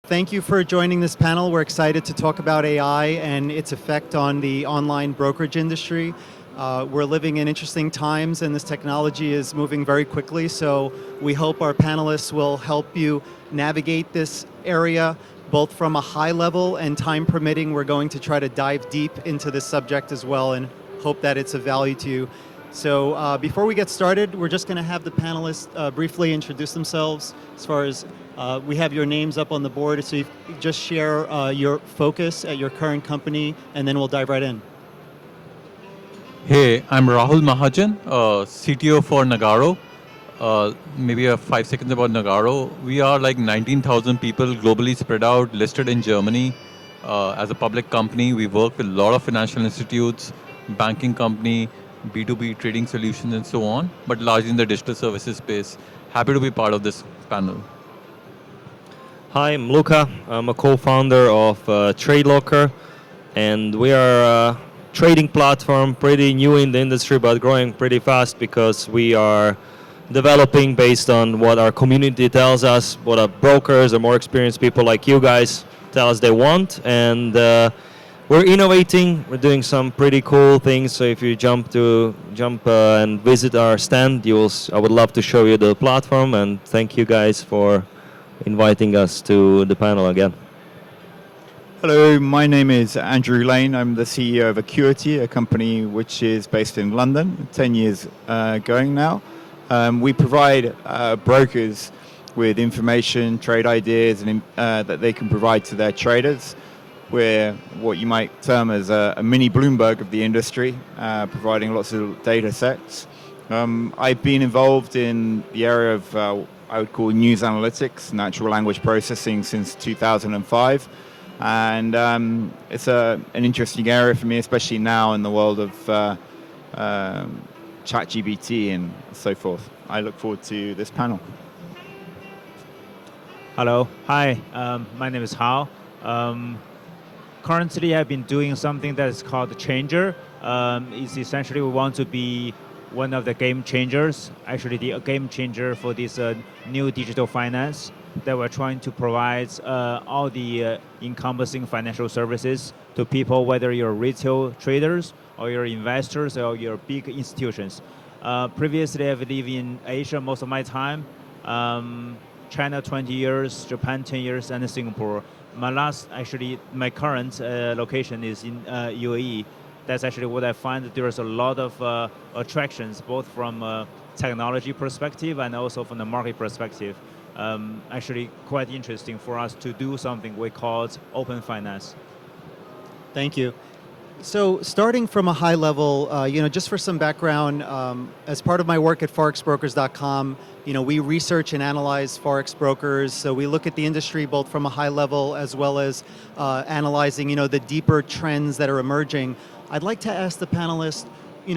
Thank you for joining this panel. We're excited to talk about AI and its effect on the online brokerage industry. We're living in interesting times and this technology is moving very quickly, so we hope our panelists will help you navigate this area, both from a high level and time permitting. We're going to try to dive deep into this subject as well and hope that it's of value to you. So before we get started, we're just going to have the panelists briefly introduce themselves. As far as we have your names up on the board, so you just share your focus at your current company, and then we'll dive right in. Hey, I'm Rahul Mahajan, CTO for Nagarro. Maybe 5 seconds about Nagarro. We are like 19,000 people globally spread out, listed in Germany. As a public company, we work with a lot of financial institutes, banking company, B2B trading solutions and so on, but largely in the digital services space. Happy to be part of this panel. Hi, I'm Luca. I'm a co-founder of TradeLocker, and we are a trading platform, pretty new in the industry, but growing pretty fast because we are developing based on what our community tells us, what our brokers or more experienced people like you guys tell us they want, and we're innovating. We're doing some pretty cool things. So if you jump and visit our stand, I would love to show you the platform. And thank you guys for inviting us to the panel again. Hello, my name is Andrew Lane. I'm the CEO of Acuity, a company which is based in London, 10 years going now. We provide brokers with information, trade ideas, and that they can provide to their traders. We're what you might term as a mini Bloomberg of the industry, providing lots of data sets. I've been involved in the area of I would call news analytics, natural language processing since 2005. And it's an interesting area for me, especially now in the world of ChatGPT and so forth. I look forward to this panel. Hello. Hi. My name is Hao. Currently, I've been doing something that is called Changer. It's essentially we want to be one of the game changers, actually the game changer for this new digital finance that we're trying to provide all the encompassing financial services to people, whether you're retail traders or you're investors or you're big institutions. Previously, I've lived in Asia most of my time. China 20 years, Japan 10 years, and Singapore. My current location is in UAE. That's actually what I find. There's a lot of attractions, both from a technology perspective and also from the market perspective. Actually, quite interesting for us to do something we call open finance. Thank you. So starting from a high level, just for some background, as part of my work at forexbrokers.com, we research and analyze Forex brokers. So we look at the industry both from a high level as well as analyzing, the deeper trends that are emerging. I'd like to ask the panelists,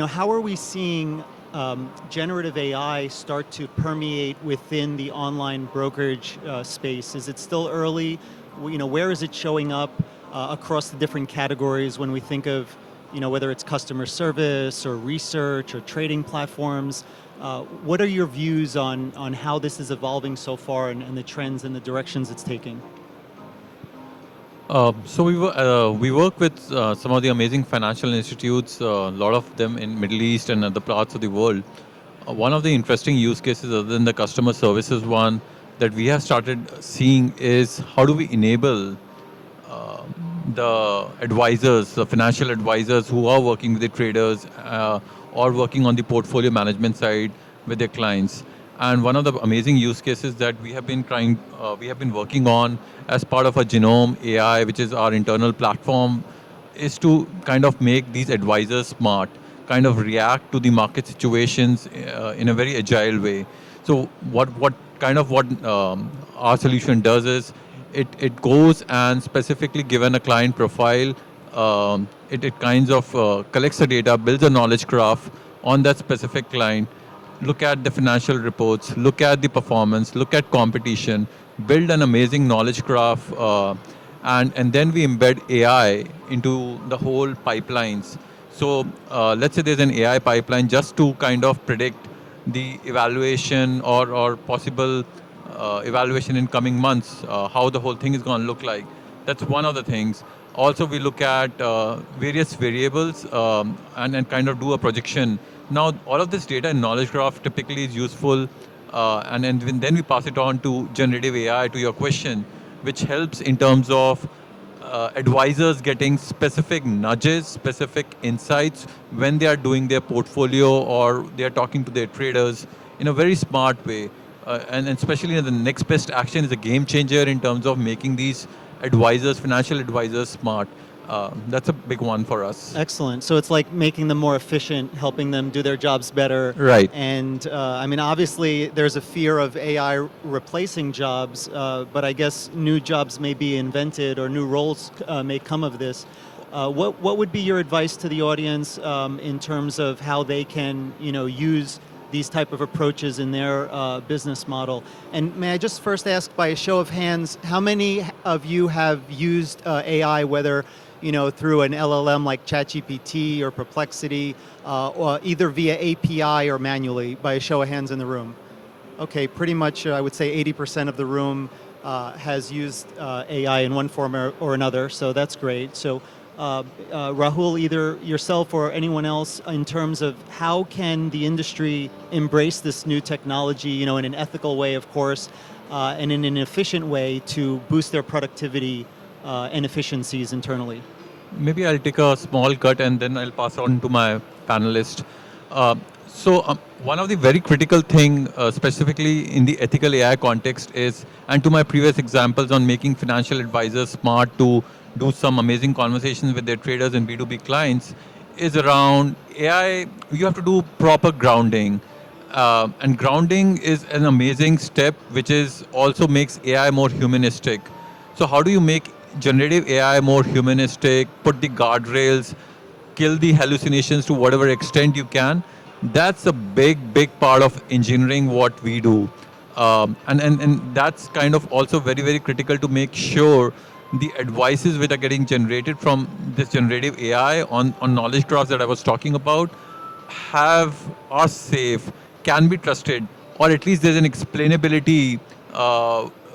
how are we seeing generative AI start to permeate within the online brokerage space? Is it still early? Where is it showing up across the different categories when we think of, whether it's customer service or research or trading platforms? What are your views on how this is evolving so far and the trends and the directions it's taking? So we work with some of the amazing financial institutes, a lot of them in Middle East and other parts of the world. One of the interesting use cases other than the customer services one that we have started seeing is how do we enable the advisors, the financial advisors who are working with the traders or working on the portfolio management side with their clients. And one of the amazing use cases that we have been working on as part of a Genome AI, which is our internal platform, is to kind of make these advisors smart, kind of react to the market situations in a very agile way. So what our solution does is it goes and specifically given a client profile, it kinds of collects the data, builds a knowledge graph on that specific client, look at the financial reports, look at the performance, look at competition, build an amazing knowledge graph, and then we embed AI into the whole pipelines. So let's say there's an AI pipeline just to kind of predict the evaluation or possible evaluation in coming months, how the whole thing is going to look like. That's one of the things. Also, we look at various variables and kind of do a projection. Now, all of this data in knowledge graph typically is useful, and then we pass it on to generative AI, to your question, which helps in terms of advisors getting specific nudges, specific insights when they are doing their portfolio or they are talking to their traders in a very smart way. And especially the next best action is a game changer in terms of making these advisors, financial advisors, smart. That's a big one for us. Excellent. So it's like making them more efficient, helping them do their jobs better. Right. And I mean, obviously, there's a fear of AI replacing jobs, but I guess new jobs may be invented or new roles may come of this. What would be your advice to the audience in terms of how they can, use these type of approaches in their business model? And may I just first ask, by a show of hands, how many of you have used AI, whether through an LLM like ChatGPT or Perplexity, or either via API or manually, by a show of hands in the room? Okay, pretty much I would say 80% of the room has used AI in one form or another, so that's great. So Rahul, either yourself or anyone else, in terms of how can the industry embrace this new technology, in an ethical way, of course, and in an efficient way to boost their productivity and efficiencies internally? Maybe I'll take a small cut and then I'll pass on to my panelist. One of the very critical thing, specifically in the ethical AI context is, and to my previous examples on making financial advisors smart to do some amazing conversations with their traders and B2B clients, is around AI. You have to do proper grounding. And grounding is an amazing step, which is also makes AI more humanistic. So how do you make generative AI more humanistic, put the guardrails, kill the hallucinations to whatever extent you can? That's a big part of engineering what we do. And that's kind of also very critical to make sure the advices which are getting generated from this generative AI on knowledge graphs that I was talking about are safe, can be trusted, or at least there's an explainability,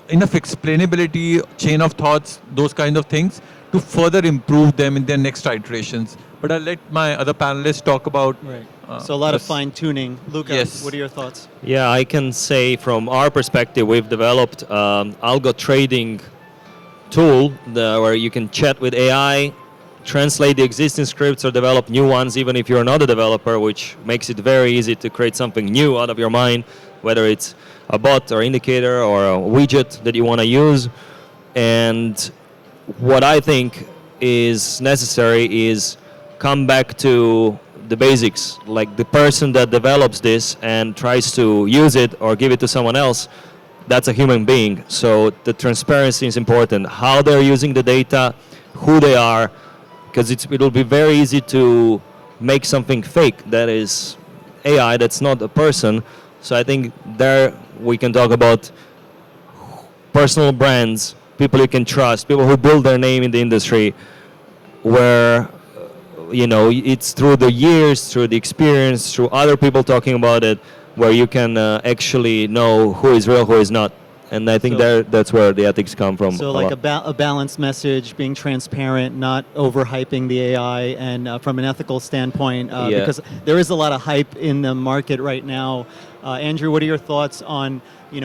enough explainability, chain of thoughts, those kind of things to further improve them in their next iterations. But I'll let my other panelists talk about. Right. So a lot of this. fine tuning. Luca, Yes. what are your thoughts? Yeah, I can say from our perspective, we've developed algo trading tool where you can chat with AI, translate the existing scripts or develop new ones, even if you're not a developer, which makes it very easy to create something new out of your mind, whether it's a bot or indicator or a widget that you want to use. And what I think is necessary is come back to the basics, like the person that develops this and tries to use it or give it to someone else, that's a human being. So the transparency is important, how they're using the data, who they are, because it'll be very easy to make something fake that is AI, that's not a person. So I think there we can talk about personal brands, people you can trust, people who build their name in the industry, where it's through the years, through the experience, through other people talking about it, where you can actually know who is real, who is not. And I think that's where the ethics come from. So like a balanced message, being transparent, not overhyping the AI, and from an ethical standpoint, because there is a lot of hype in the market right now. Andrew, what are your thoughts on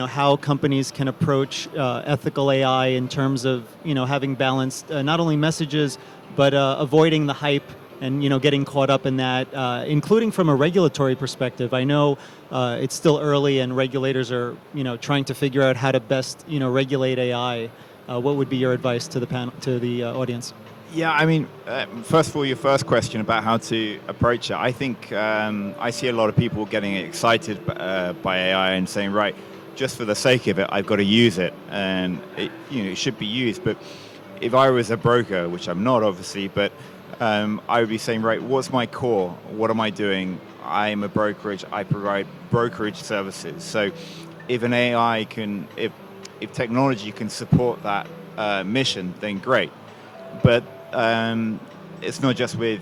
how companies can approach ethical AI in terms of having balanced not only messages but avoiding the hype and getting caught up in that, including from a regulatory perspective? I know it's still early, and regulators are trying to figure out how to best regulate AI. What would be your advice to the audience? Yeah, I mean, first of all, your first question about how to approach it, I think I see a lot of people getting excited by AI and saying, right, just for the sake of it, I've got to use it, and it should be used. But if I was a broker, which I'm not, obviously, but I would be saying, right, what's my core? What am I doing? I'm a brokerage. I provide brokerage services. So if an AI if technology can support that mission, then great. But it's not just with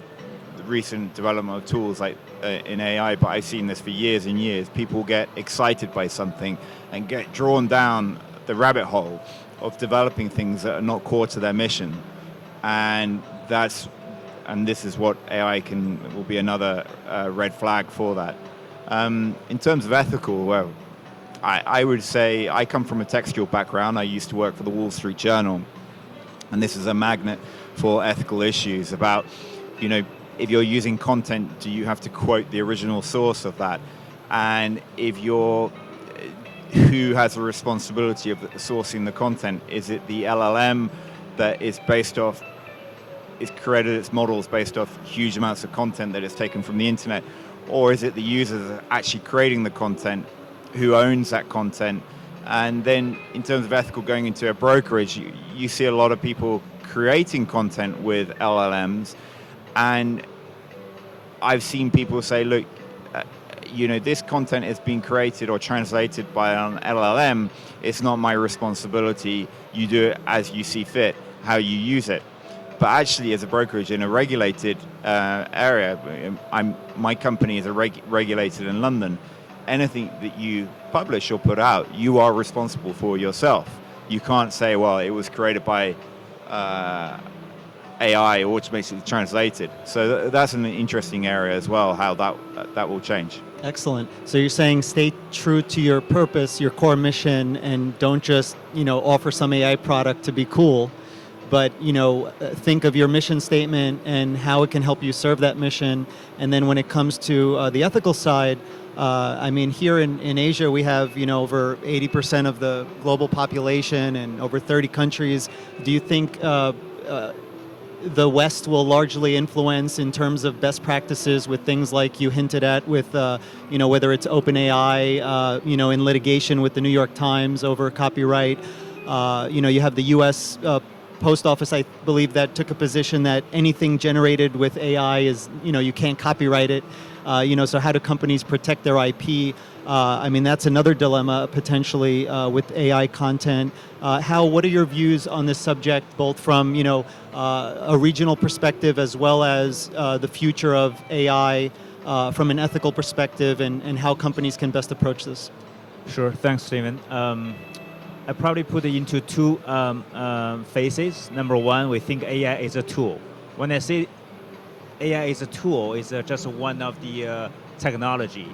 the recent development of tools like in AI, but I've seen this for years and years. People get excited by something and get drawn down the rabbit hole of developing things that are not core to their mission, and this is what AI will be another red flag for that. In terms of ethical, well, I would say I come from a textual background. I used to work for the Wall Street Journal, and this is a magnet for ethical issues about, if you're using content, do you have to quote the original source of that? And who has the responsibility of sourcing the content? Is it the LLM that is created its models based off huge amounts of content that is taken from the internet? Or is it the users actually creating the content? Who owns that content? And then in terms of ethical, going into a brokerage, you see a lot of people creating content with LLMs, and I've seen people say, look, this content is being created or translated by an LLM. It's not my responsibility. You do it as you see fit, how you use it. But actually, as a brokerage in a regulated area, my company is regulated in London. Anything that you publish or put out, you are responsible for yourself. You can't say, well, it was created by AI or automatically translated. So that's an interesting area as well, how that will change. Excellent. So you're saying stay true to your purpose, your core mission, and don't just offer some AI product to be cool, but think of your mission statement and how it can help you serve that mission. And then when it comes to the ethical side, here in Asia, we have over 80% of the global population and over 30 countries. Do you think the West will largely influence in terms of best practices with things like you hinted at with, whether it's OpenAI, in litigation with the New York Times over copyright? You have the U.S. Post Office, I believe, that took a position that anything generated with AI is, you can't copyright it. So how do companies protect their IP? That's another dilemma potentially with AI content. What are your views on this subject, both from a regional perspective as well as the future of AI from an ethical perspective, and how companies can best approach this? Sure, thanks, Stephen. I probably put it into two phases. Number one, we think AI is a tool. When I say AI is a tool, it's just one of the technology.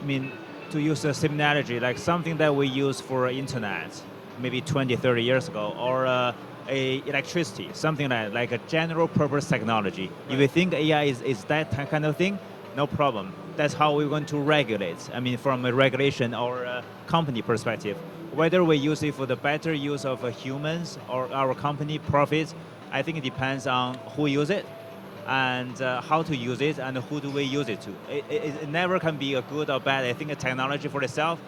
To use a same analogy, like something that we use for internet, maybe 20, 30 years ago, or electricity, something like a general purpose technology. Right. If you think AI is that kind of thing, no problem. That's how we're going to regulate. From a regulation or a company perspective, whether we use it for the better use of humans or our company profits, I think it depends on who use it and how to use it and who do we use it to. It never can be a good or bad. I think a technology for itself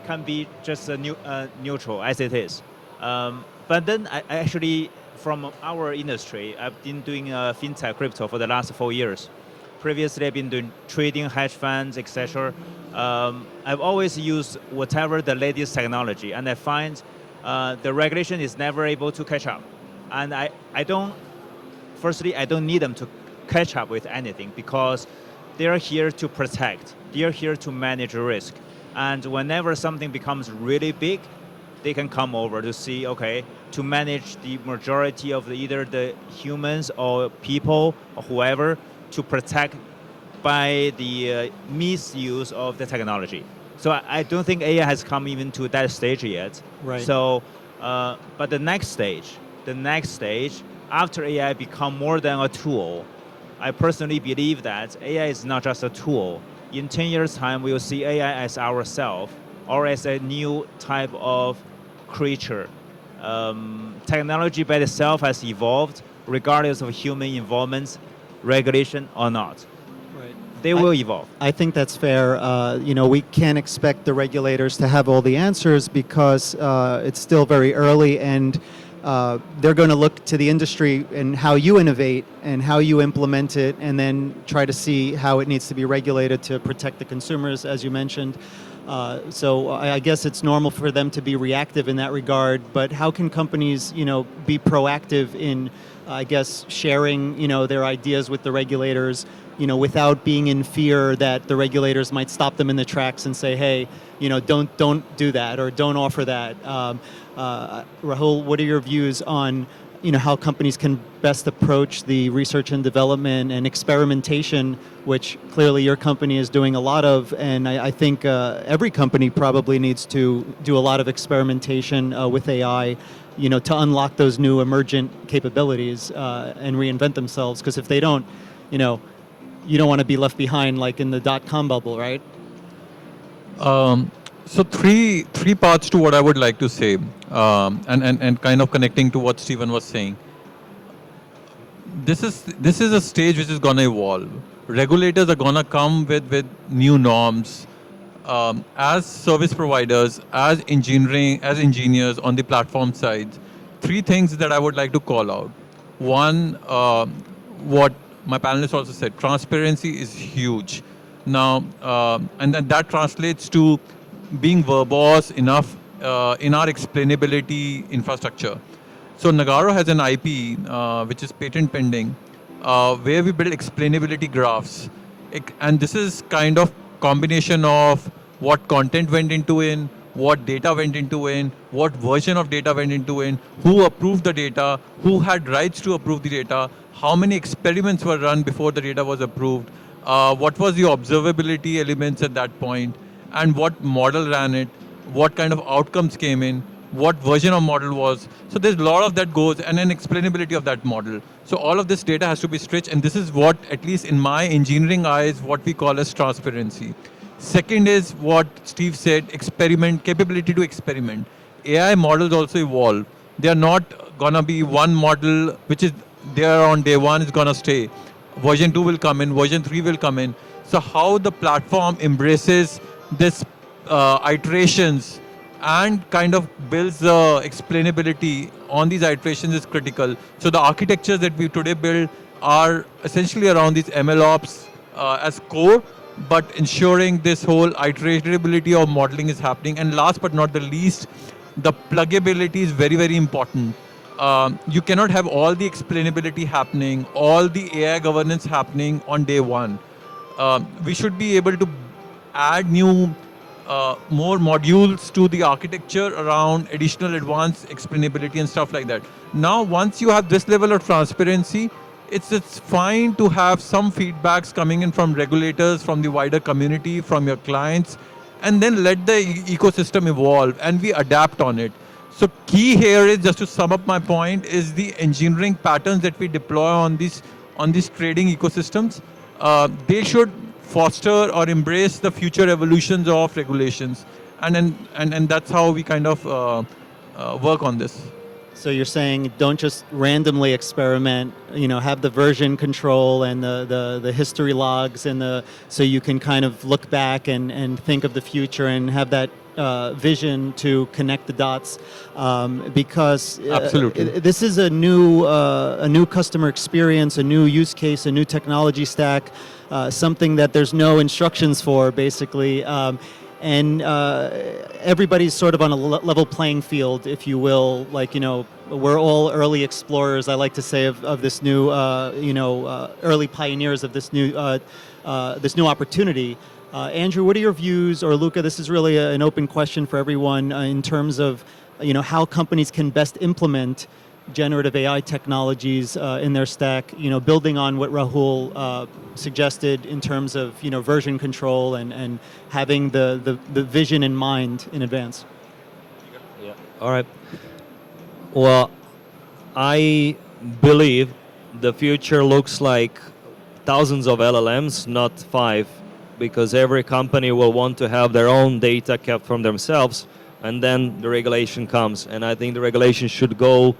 can be just neutral as it is. But then I actually, from our industry, I've been doing fintech crypto for the last 4 years. Previously, I've been doing trading, hedge funds, etc. I've always used whatever the latest technology, and I find the regulation is never able to catch up. And I don't need them to catch up with anything because they're here to protect. They're here to manage risk. And whenever something becomes really big, they can come over to see, to manage the majority of either the humans or people or whoever, to protect by the misuse of the technology. So I don't think AI has come even to that stage yet. Right. So, but the next stage, after AI become more than a tool, I personally believe that AI is not just a tool. In 10 years' time, we will see AI as ourselves or as a new type of creature. Technology by itself has evolved regardless of human involvement, regulation or not. Right. They will evolve. I think that's fair. We can't expect the regulators to have all the answers because it's still very early, and they're going to look to the industry and how you innovate and how you implement it, and then try to see how it needs to be regulated to protect the consumers, as you mentioned. So I guess it's normal for them to be reactive in that regard, but how can companies, be proactive in I guess, sharing, their ideas with the regulators, without being in fear that the regulators might stop them in the tracks and say, hey, don't do that or don't offer that. Rahul, what are your views on, how companies can best approach the research and development and experimentation, which clearly your company is doing a lot of, and I think every company probably needs to do a lot of experimentation with AI, to unlock those new emergent capabilities and reinvent themselves. Because if they don't, you don't want to be left behind like in the dot-com bubble, right? So three parts to what I would like to say, and kind of connecting to what Stephen was saying. This is a stage which is going to evolve. Regulators are going to come with new norms. As service providers, as engineers on the platform side, three things that I would like to call out. One, what my panelists also said, transparency is huge. Now, and then that translates to being verbose enough in our explainability infrastructure. So Nagarro has an IP which is patent pending, where we build explainability graphs, and this is kind of combination of what content went into in, what data went into in, what version of data went into in, who approved the data, who had rights to approve the data, how many experiments were run before the data was approved, what was the observability elements at that point, and what model ran it, what kind of outcomes came in, what version of model was. So there's a lot of that goes, and an explainability of that model. So all of this data has to be stretched, and this is what, at least in my engineering eyes, what we call as transparency. Second is what Steve said, capability to experiment. AI models also evolve. They are not gonna be one model which is there on day one is gonna stay. Version 2 will come in, version 3 will come in. So how the platform embraces this iterations and kind of builds the explainability on these iterations is critical. So the architectures that we today build are essentially around these MLOps as core, but ensuring this whole iterability of modeling is happening. And last but not the least, the pluggability is very, very important. You cannot have all the explainability happening, all the AI governance happening on day one. We should be able to add new more modules to the architecture around additional advanced explainability and stuff like that. Now, once you have this level of transparency, it's fine to have some feedbacks coming in from regulators, from the wider community, from your clients, and then let the ecosystem evolve and we adapt on it. So key here is, just to sum up my point, is the engineering patterns that we deploy on these trading ecosystems. They should foster or embrace the future evolutions of regulations, and that's how we kind of work on this. So you're saying don't just randomly experiment, have the version control and the history logs and so you can kind of look back and think of the future and have that vision to connect the dots, because Absolutely. This is a new customer experience, a new use case, a new technology stack, something that there's no instructions for, basically. And everybody's sort of on a level playing field, if you will. Like, we're all early explorers, I like to say, of this new, early pioneers of this new opportunity. Andrew, what are your views, or Luca, this is really an open question for everyone, in terms of, how companies can best implement generative AI technologies in their stack, building on what Rahul suggested in terms of, version control and having the vision in mind in advance. Yeah. All right. Well, I believe the future looks like thousands of LLMs, not 5, because every company will want to have their own data kept from themselves, and then the regulation comes. And I think the regulation should go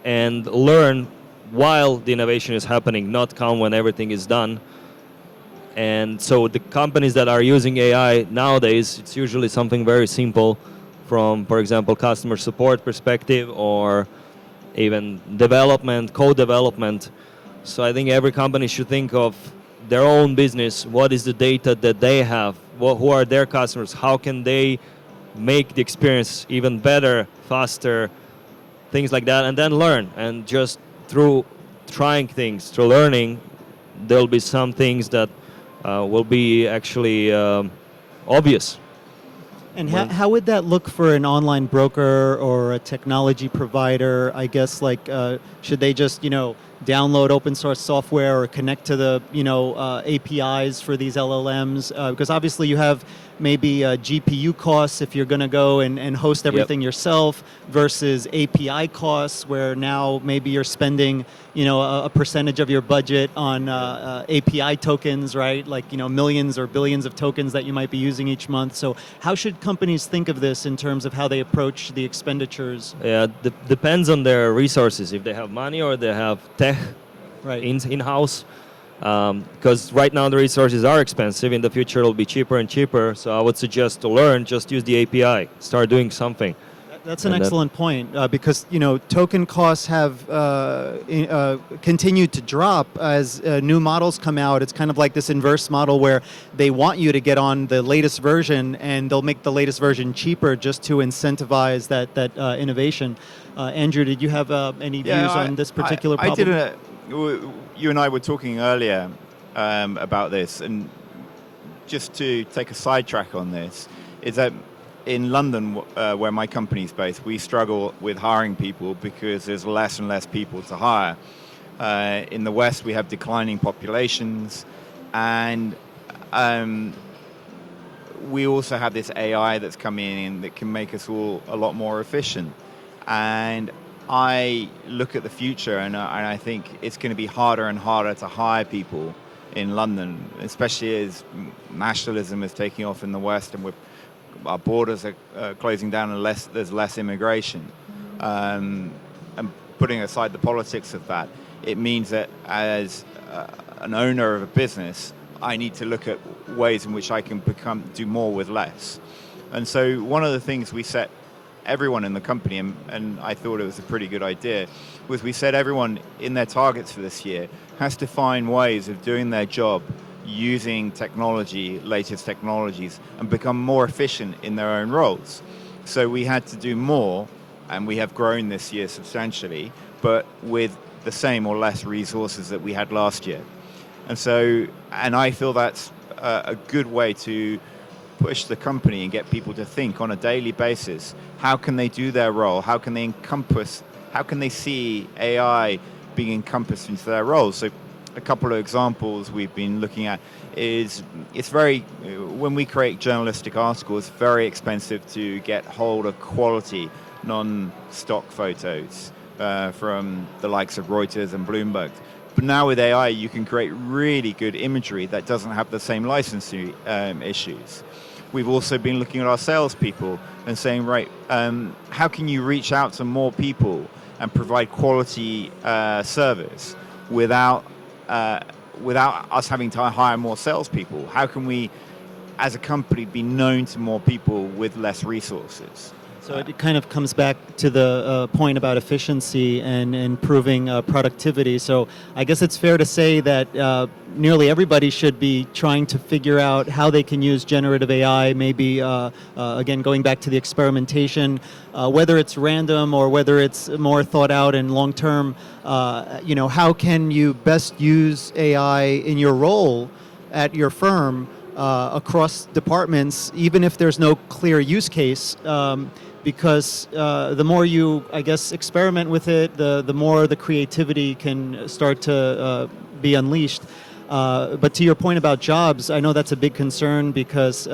and learn while the innovation is happening, not come when everything is done. And so the companies that are using AI nowadays, it's usually something very simple from, for example, customer support perspective or even development, code development. So I think every company should think of their own business. What is the data that they have? Who are their customers? How can they make the experience even better, faster, things like that, and then learn and just through trying things, through learning, there'll be some things that will be actually obvious. And how would that look for an online broker or a technology provider? I guess should they just download open source software or connect to the APIs for these LLMs? Because obviously you have maybe GPU costs if you're going to go and host everything yourself versus API costs where now maybe you're spending a percentage of your budget on API tokens, right? Millions or billions of tokens that you might be using each month. So how should companies think of this in terms of how they approach the expenditures? Yeah, depends on their resources. If they have money or they have tech in-house. Because right now the resources are expensive. In the future it'll be cheaper and cheaper. So I would suggest to learn, just use the API. Start doing something. That's an excellent point because token costs have continued to drop as new models come out. It's kind of like this inverse model where they want you to get on the latest version and they'll make the latest version cheaper just to incentivize that innovation. Andrew, did you have any views on this particular problem? You and I were talking earlier about this, and just to take a sidetrack on this, is that in London, where my company's based, we struggle with hiring people because there's less and less people to hire. In the West, we have declining populations, and we also have this AI that's coming in that can make us all a lot more efficient. And I look at the future, and I think it's going to be harder and harder to hire people in London, especially as nationalism is taking off in the West, and our borders are closing down, and there's less immigration. And putting aside the politics of that, it means that as an owner of a business, I need to look at ways in which I can do more with less. And so one of the things we set everyone in the company, and I thought it was a pretty good idea, was we said everyone in their targets for this year has to find ways of doing their job using technology, latest technologies, and become more efficient in their own roles. So we had to do more, and we have grown this year substantially, but with the same or less resources that we had last year. And I feel that's a good way to push the company and get people to think on a daily basis, how can they do their role? How can they see AI being encompassed into their roles? So a couple of examples we've been looking at is when we create journalistic articles, it's very expensive to get hold of quality non-stock photos from the likes of Reuters and Bloomberg. But now with AI, you can create really good imagery that doesn't have the same licensing issues. We've also been looking at our salespeople and saying, how can you reach out to more people and provide quality service without us having to hire more salespeople? How can we, as a company, be known to more people with less resources? So it kind of comes back to the point about efficiency and improving productivity. So I guess it's fair to say that nearly everybody should be trying to figure out how they can use generative AI, maybe, again, going back to the experimentation, whether it's random or whether it's more thought out and long-term, how can you best use AI in your role at your firm across departments, even if there's no clear use case, because the more you, I guess, experiment with it, the more the creativity can start to be unleashed. But to your point about jobs, I know that's a big concern because,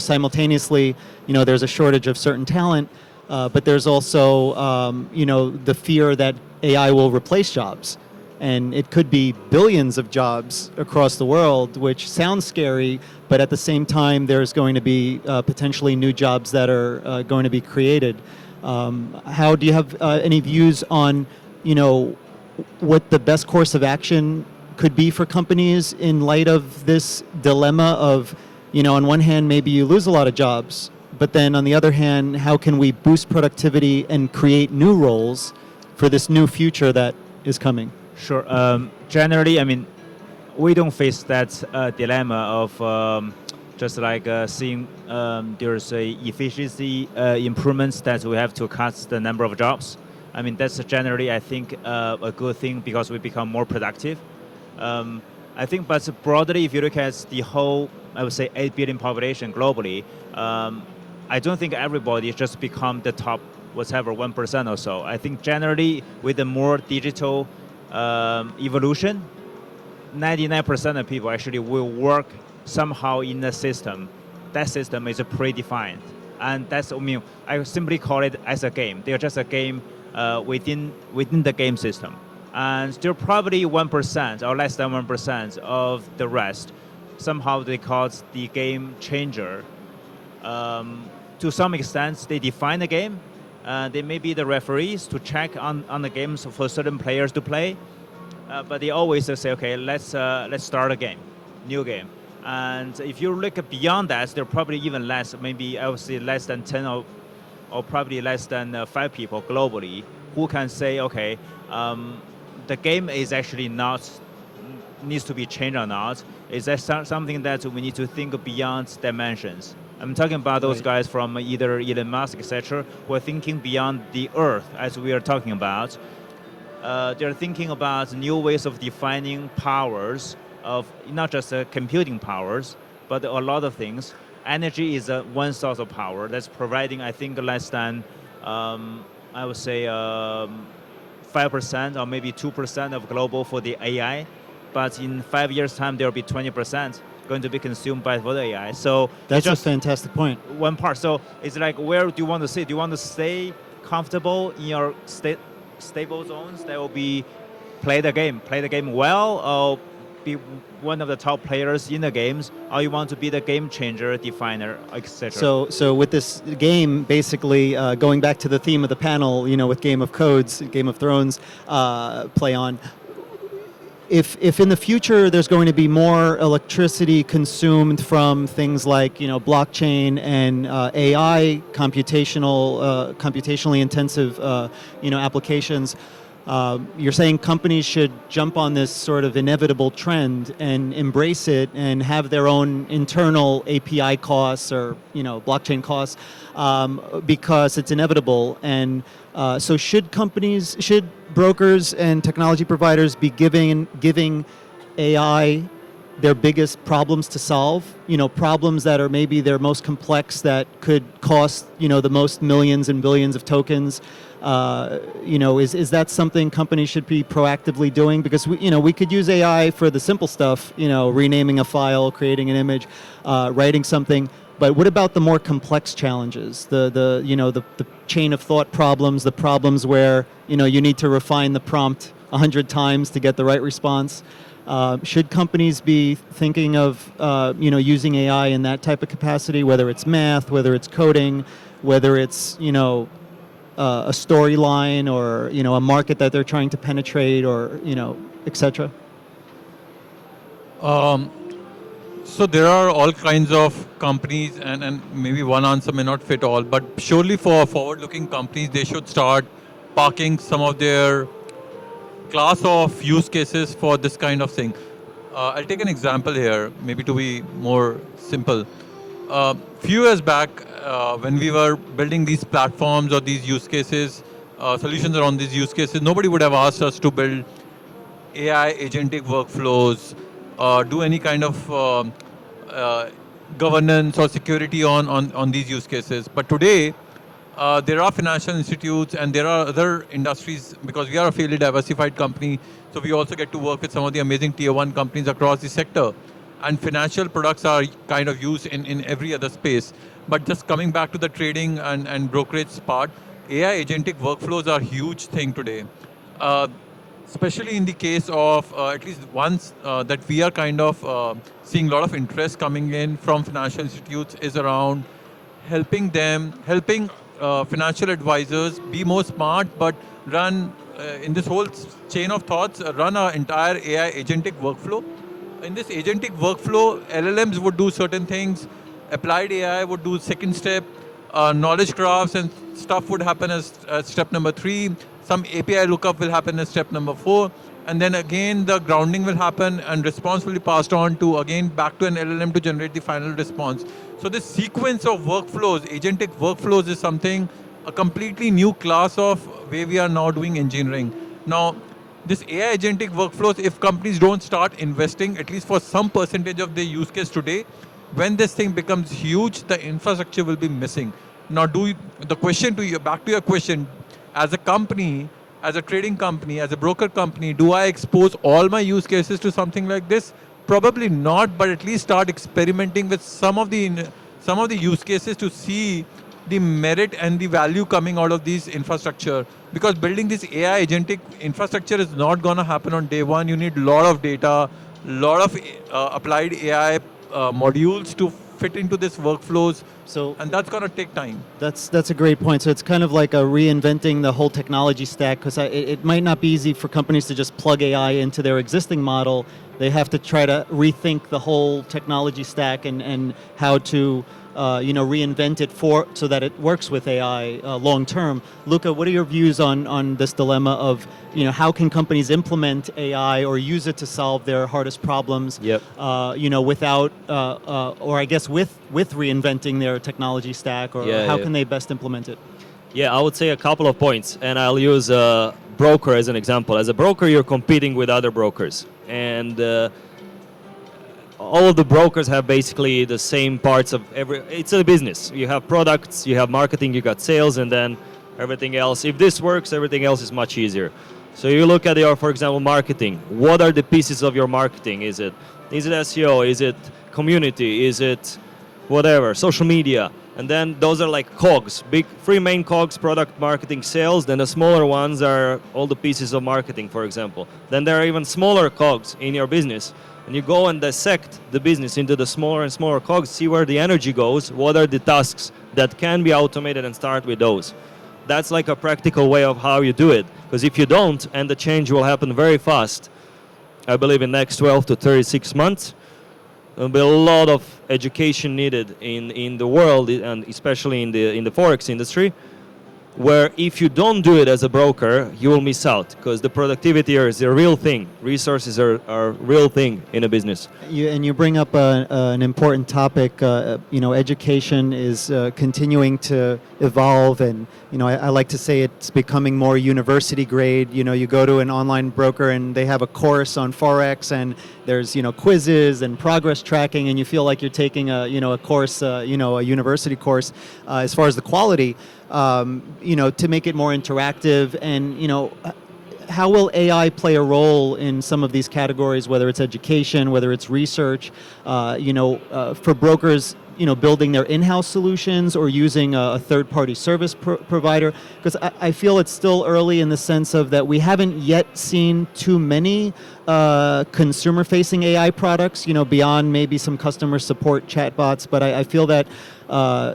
simultaneously, there's a shortage of certain talent, but there's also, the fear that AI will replace jobs. And it could be billions of jobs across the world, which sounds scary, but at the same time, there's going to be potentially new jobs that are going to be created. How do you have any views on, what the best course of action could be for companies in light of this dilemma of, on one hand, maybe you lose a lot of jobs, but then on the other hand, how can we boost productivity and create new roles for this new future that is coming? Sure. Generally, we don't face that dilemma of just like seeing there's a efficiency improvements that we have to cut the number of jobs. I mean, that's generally, I think, a good thing because we become more productive. I think, but broadly, if you look at the whole, I would say, 8 billion population globally, I don't think everybody just become the top, whatever, 1% or so. I think generally, with the more digital evolution, 99% of people actually will work somehow in a system. That system is predefined. And that's, I mean, I simply call it as a game. They're just a game within the game system. And still probably 1% or less than 1% of the rest, somehow they call it the game changer. To some extent, they define the game. They may be the referees to check on the games for certain players to play. But they always say, okay, let's start a game, new game. And if you look beyond that, there are probably even less, maybe I would say less than 10 or probably less than 5 people globally who can say, okay, the game is actually not, needs to be changed or not. Is that something that we need to think beyond dimensions? I'm talking about those guys from either Elon Musk, etc., who are thinking beyond the Earth, as we are talking about. They're thinking about new ways of defining powers, of not just computing powers, but a lot of things. Energy is one source of power that's providing, I think, less than, I would say, 5% or maybe 2% of global for the AI. But in 5 years' time, there will be 20% going to be consumed by for the AI. So That's just a fantastic point. one part. So it's like, where do you want to stay? Do you want to stay comfortable in your stable zones that will be play the game well, or be one of the top players in the games, or you want to be the game changer, definer, etc. So with this game, basically going back to the theme of the panel, with Game of Codes, Game of Thrones, play on. If in the future there's going to be more electricity consumed from things like blockchain and AI, computationally intensive applications, you're saying companies should jump on this sort of inevitable trend and embrace it and have their own internal API costs or blockchain costs because it's inevitable. And so should brokers and technology providers be giving AI their biggest problems to solve? Problems that are maybe their most complex, that could cost the most millions and billions of tokens. Is that something companies should be proactively doing? Because we could use AI for the simple stuff, renaming a file, creating an image, writing something. But what about the more complex challenges? The chain of thought problems, the problems where you need to refine the prompt 100 times to get the right response. Should companies be thinking of using AI in that type of capacity, whether it's math, whether it's coding, whether it's a storyline or a market that they're trying to penetrate, or etc.? So there are all kinds of companies, and maybe one answer may not fit all, but surely for forward-looking companies, they should start parking some of their class of use cases for this kind of thing. I'll take an example here, maybe to be more simple. Few years back, when we were building these platforms or these use cases, solutions around these use cases, nobody would have asked us to build AI agentic workflows, do any kind of governance or security on these use cases. But today, there are financial institutes and there are other industries, because we are a fairly diversified company, so we also get to work with some of the amazing tier 1 companies across the sector. And financial products are kind of used in every other space. But just coming back to the trading and brokerage part, AI agentic workflows are a huge thing today. Especially in the case of at least ones that we are kind of seeing a lot of interest coming in from financial institutes is around helping financial advisors be more smart, but run in this whole chain of thoughts, run our entire AI agentic workflow. In this agentic workflow, LLMs would do certain things, applied AI would do second step, knowledge graphs and stuff would happen as step number 3, some API lookup will happen as step number 4, and then again the grounding will happen and response will be passed on to again back to an LLM to generate the final response. So this sequence of workflows, agentic workflows, is something a completely new class of way we are now doing engineering. Now, this AI agentic workflows, if companies don't start investing at least for some percentage of their use case today, when this thing becomes huge, the infrastructure will be missing. Now, the question to you, back to your question, as a company, as a trading company, as a broker company, do I expose all my use cases to something like this? Probably not, but at least start experimenting with some of the use cases to see the merit and the value coming out of these infrastructure. Because building this AI agentic infrastructure is not going to happen on day one. You need a lot of data, lot of applied AI modules to fit into this workflows, So and that's going to take time. that's a great point. So it's kind of like a reinventing the whole technology stack, because it might not be easy for companies to just plug AI into their existing model. They have to try to rethink the whole technology stack and how to reinvent it so that it works with AI long term. Luca, what are your views on this dilemma of how can companies implement AI or use it to solve their hardest problems? Yep. Without or I guess with reinventing their technology stack, or Yeah, how yeah. can they best implement it? Yeah, I would say a couple of points, and I'll use a broker as an example. As a broker, you're competing with other brokers, and all of the brokers have basically the same parts of every. It's a business. You have products, you have marketing, you got sales, and then everything else. If this works, everything else is much easier. So you look at your, for example, marketing. What are the pieces of your marketing? Is it SEO? Is it community? Is it whatever, social media? And then those are like cogs, big three main cogs: product, marketing, sales. Then the smaller ones are all the pieces of marketing, for example. Then there are even smaller cogs in your business. And you go and dissect the business into the smaller and smaller cogs, see where the energy goes, what are the tasks that can be automated, and start with those. That's like a practical way of how you do it. Because if you don't, and the change will happen very fast, I believe in next 12 to 36 months, there'll be a lot of education needed in the world, and especially in the forex industry, where if you don't do it as a broker, you will miss out, because the productivity is a real thing. Resources are a real thing in a business. You bring up an important topic. Education is continuing to evolve, and I like to say it's becoming more university grade. You go to an online broker and they have a course on forex, and there's quizzes and progress tracking, and you feel like you're taking a course, a university course. As far as the quality, to make it more interactive, and how will AI play a role in some of these categories, whether it's education, whether it's research, for brokers, building their in-house solutions or using a third-party service provider? Because I feel it's still early in the sense of that we haven't yet seen too many consumer-facing AI products, beyond maybe some customer support chatbots. But I feel that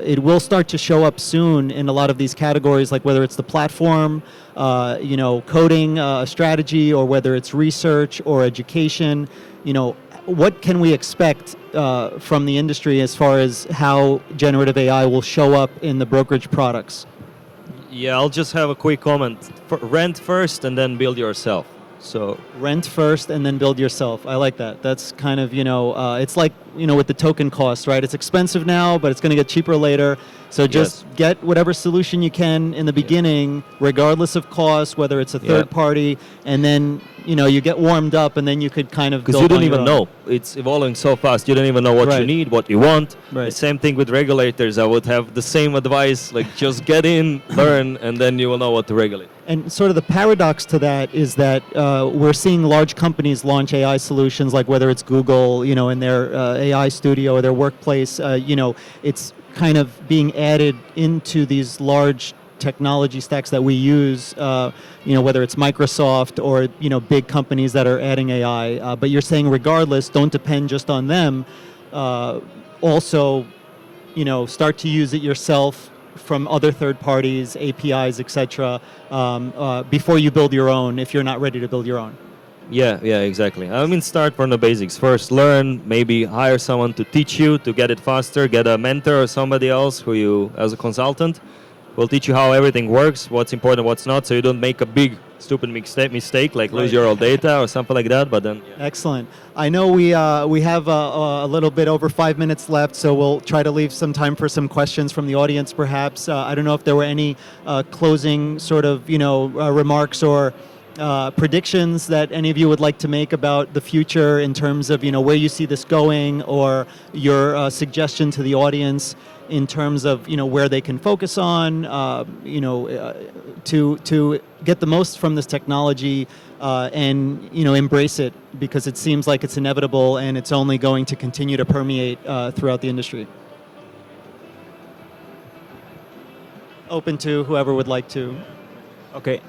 it will start to show up soon in a lot of these categories, like whether it's the platform, coding strategy, or whether it's research or education. What can we expect from the industry as far as how generative AI will show up in the brokerage products? Yeah, I'll just have a quick comment. Rent first and then build yourself. So Rent first and then build yourself. I like that. That's kind of, it's like, with the token cost, right? It's expensive now, but it's going to get cheaper later. So just get whatever solution you can in the beginning, regardless of cost, whether it's a third party, and then, you get warmed up, and then you could kind of because build you don't on your even own. know. It's evolving so fast. You don't even know what you Right. need, what you want. Right. The same thing with regulators. I would have the same advice, like just get in, learn, and then you will know what to regulate. And sort of the paradox to that is that we're seeing large companies launch AI solutions, like whether it's Google, in their AI studio or their workplace, it's kind of being added into these large technology stacks that we use, whether it's Microsoft or, big companies that are adding AI. But you're saying regardless, don't depend just on them. Also, start to use it yourself from other third parties, APIs, etc., before you build your own, if you're not ready to build your own. Yeah, exactly. I mean, start from the basics. First, learn, maybe hire someone to teach you to get it faster, get a mentor or somebody else as a consultant, will teach you how everything works, what's important, what's not, so you don't make a big stupid mistake like lose your old data or something like that. But then, yeah. Excellent. I know we have a little bit over 5 minutes left, so we'll try to leave some time for some questions from the audience, perhaps. I don't know if there were any closing sort of remarks or predictions that any of you would like to make about the future in terms of where you see this going, or your suggestion to the audience in terms of where they can focus on, to get the most from this technology and embrace it, because it seems like it's inevitable and it's only going to continue to permeate throughout the industry. Open to whoever would like to. Okay.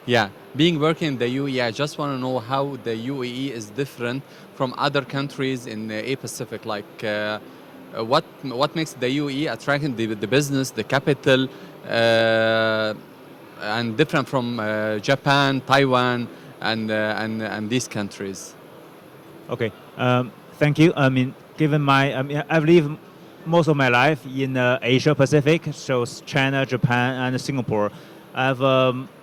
Yeah, being working in the UAE, I just want to know how the UAE is different from other countries in the Pacific. Like, what makes the UAE attracting the business, the capital, and different from Japan, Taiwan, and these countries. Okay. Thank you. I mean, given I've lived most of my life in Asia Pacific, so China, Japan, and Singapore. I've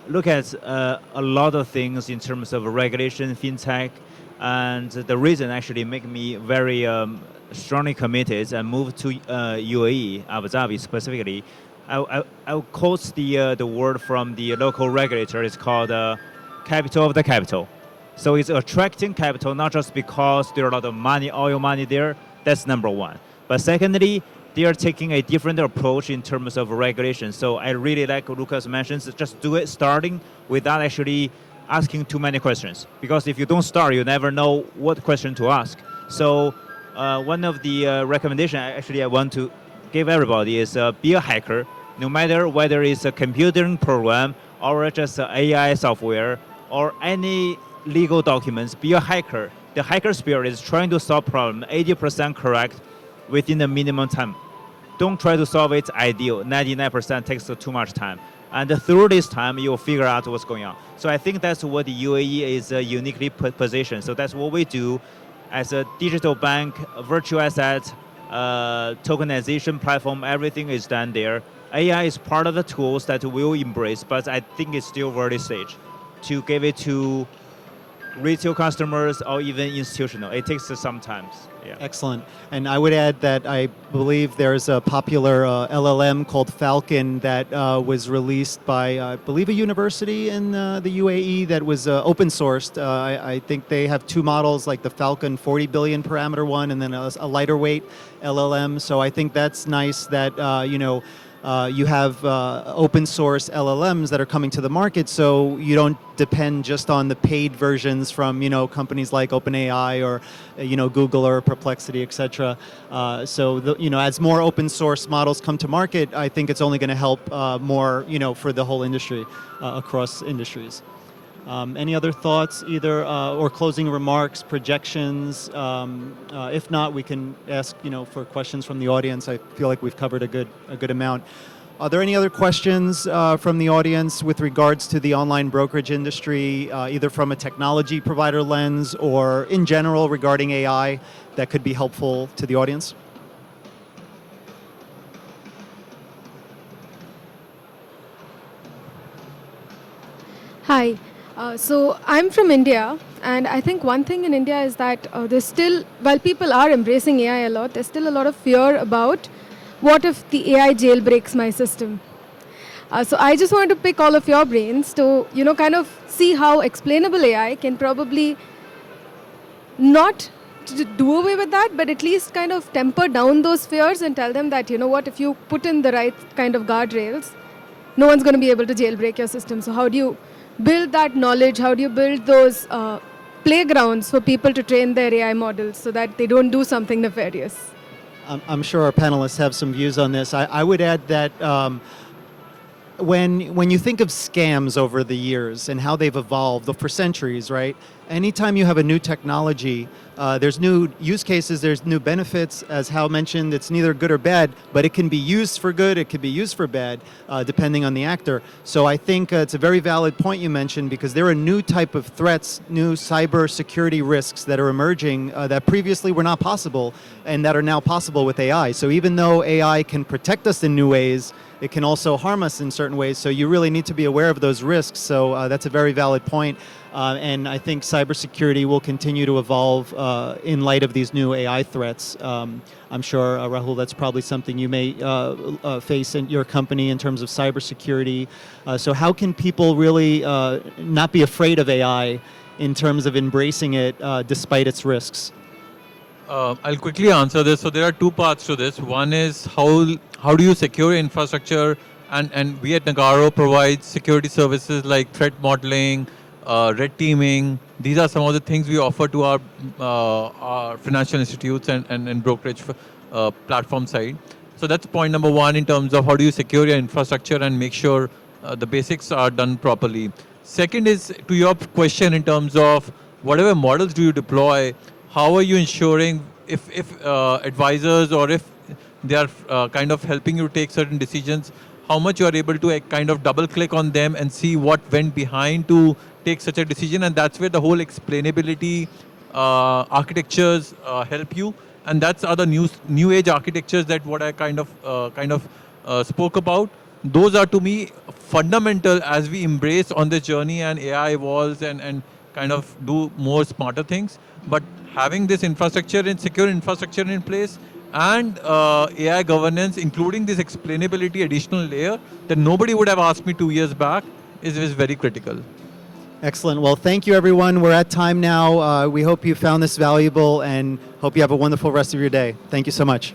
looked at a lot of things in terms of regulation, fintech, and the reason actually make me very strongly committed and moved to UAE, Abu Dhabi specifically. I'll quote the word from the local regulator. It's called capital of the capital. So it's attracting capital not just because there are a lot of money, oil money there. That's number one. But secondly, they are taking a different approach in terms of regulation. So I really like Lucas mentions, just do it starting without actually asking too many questions. Because if you don't start, you never know what question to ask. So one of the recommendations I want to give everybody is be a hacker, no matter whether it's a computing program or just AI software or any legal documents, be a hacker. The hacker spirit is trying to solve problem 80% correct within the minimum time. Don't try to solve it ideal. 99% takes too much time. And through this time, you'll figure out what's going on. So I think that's what the UAE is uniquely positioned. So that's what we do as a digital bank, virtual asset, tokenization platform, everything is done there. AI is part of the tools that we'll embrace, but I think it's still early stage to give it to retail customers or even institutional. It takes some time. Yeah. Excellent. And I would add that I believe there's a popular LLM called Falcon that was released by, I believe, a university in the UAE that was open sourced. I think they have two models, like the Falcon 40 billion parameter one, and then a lighter weight LLM. So I think that's nice that, you have open source LLMs that are coming to the market, so you don't depend just on the paid versions from companies like OpenAI or Google or Perplexity, etc. So as more open source models come to market, I think it's only going to help more for the whole industry across industries. Any other thoughts, either or closing remarks, projections? If not, we can ask for questions from the audience. I feel like we've covered a good amount. Are there any other questions from the audience with regards to the online brokerage industry, either from a technology provider lens or in general regarding AI, that could be helpful to the audience? Hi. So I'm from India, and I think one thing in India is that there's still, while people are embracing AI a lot, there's still a lot of fear about what if the AI jailbreaks my system. So I just wanted to pick all of your brains to, kind of see how explainable AI can probably not do away with that, but at least kind of temper down those fears and tell them that, what, if you put in the right kind of guardrails, no one's going to be able to jailbreak your system. So how do you build that knowledge? How do you build those playgrounds for people to train their AI models so that they don't do something nefarious? I'm sure our panelists have some views on this. I would add that when you think of scams over the years and how they've evolved for centuries, right? Anytime you have a new technology, there's new use cases, there's new benefits. As Hal mentioned, it's neither good or bad, but it can be used for good, it could be used for bad, depending on the actor. So I think it's a very valid point you mentioned, because there are new type of threats, new cyber security risks that are emerging that previously were not possible and that are now possible with AI. So even though AI can protect us in new ways, it can also harm us in certain ways. So you really need to be aware of those risks. So that's a very valid point. And I think cybersecurity will continue to evolve in light of these new AI threats. I'm sure, Rahul, that's probably something you may face in your company in terms of cybersecurity. So how can people really not be afraid of AI in terms of embracing it despite its risks? I'll quickly answer this. So there are two parts to this. One is how do you secure your infrastructure, and we at Nagarro provide security services like threat modeling, red teaming. These are some of the things we offer to our financial institutes and brokerage platform side. So that's point number one in terms of how do you secure your infrastructure and make sure the basics are done properly. Second is to your question in terms of whatever models do you deploy, how are you ensuring if advisors or if they are kind of helping you take certain decisions, how much you are able to kind of double click on them and see what went behind to take such a decision. And that's where the whole explainability architectures help you. And that's other new age architectures that what I kind of spoke about. Those are to me fundamental as we embrace on this journey and AI evolves and kind of do more smarter things. But having this infrastructure and secure infrastructure in place and AI governance, including this explainability additional layer that nobody would have asked me 2 years back, is very critical. Excellent. Well, thank you, everyone. We're at time now. We hope you found this valuable and hope you have a wonderful rest of your day. Thank you so much.